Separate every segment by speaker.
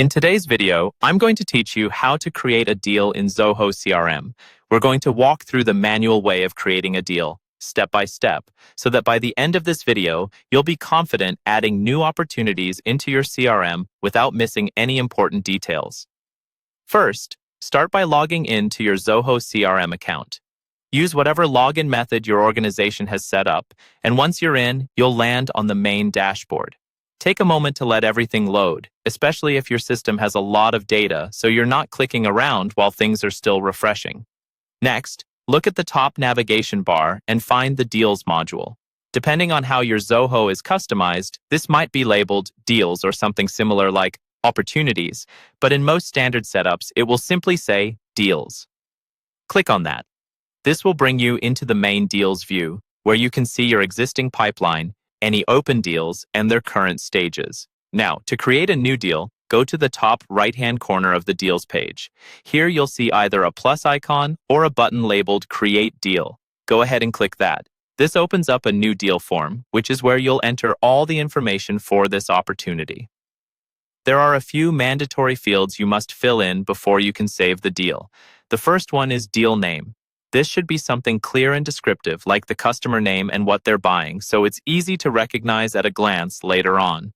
Speaker 1: In today's video, I'm going to teach you how to create a deal in Zoho CRM. We're going to walk through the manual way of creating a deal, step by step, so that by the end of this video, you'll be confident adding new opportunities into your CRM without missing any important details. First, start by logging in to your Zoho CRM account. Use whatever login method your organization has set up, and once you're in, you'll land on the main dashboard. Take a moment to let everything load, especially if your system has a lot of data, so you're not clicking around while things are still refreshing. Next, look at the top navigation bar and find the Deals module. Depending on how your Zoho is customized, this might be labeled Deals or something similar like Opportunities, but in most standard setups, it will simply say Deals. Click on that. This will bring you into the main Deals view, where you can see your existing pipeline, any open deals, and their current stages. Now, to create a new deal, go to the top right-hand corner of the Deals page. Here you'll see either a plus icon or a button labeled Create Deal. Go ahead and click that. This opens up a new deal form, which is where you'll enter all the information for this opportunity. There are a few mandatory fields you must fill in before you can save the deal. The first one is deal name. This should be something clear and descriptive, like the customer name and what they're buying, so it's easy to recognize at a glance later on.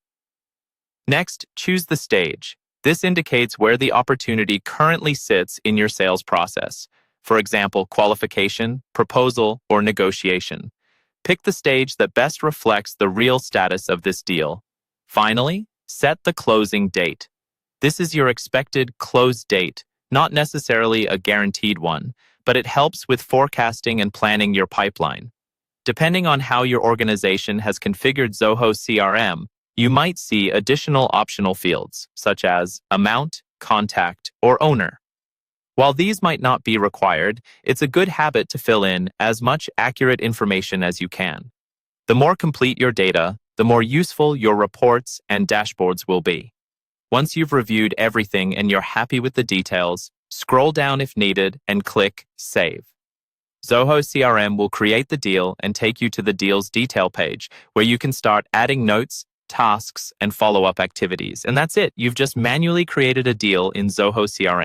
Speaker 1: Next, choose the stage. This indicates where the opportunity currently sits in your sales process. For example, qualification, proposal, or negotiation. Pick the stage that best reflects the real status of this deal. Finally, set the closing date. This is your expected close date, not necessarily a guaranteed one, but it helps with forecasting and planning your pipeline. Depending on how your organization has configured Zoho CRM, you might see additional optional fields, such as amount, contact, or owner. While these might not be required, it's a good habit to fill in as much accurate information as you can. The more complete your data, the more useful your reports and dashboards will be. Once you've reviewed everything and you're happy with the details, scroll down if needed and click Save. Zoho CRM will create the deal and take you to the deal's detail page, where you can start adding notes, tasks, and follow-up activities. And that's it. You've just manually created a deal in Zoho CRM.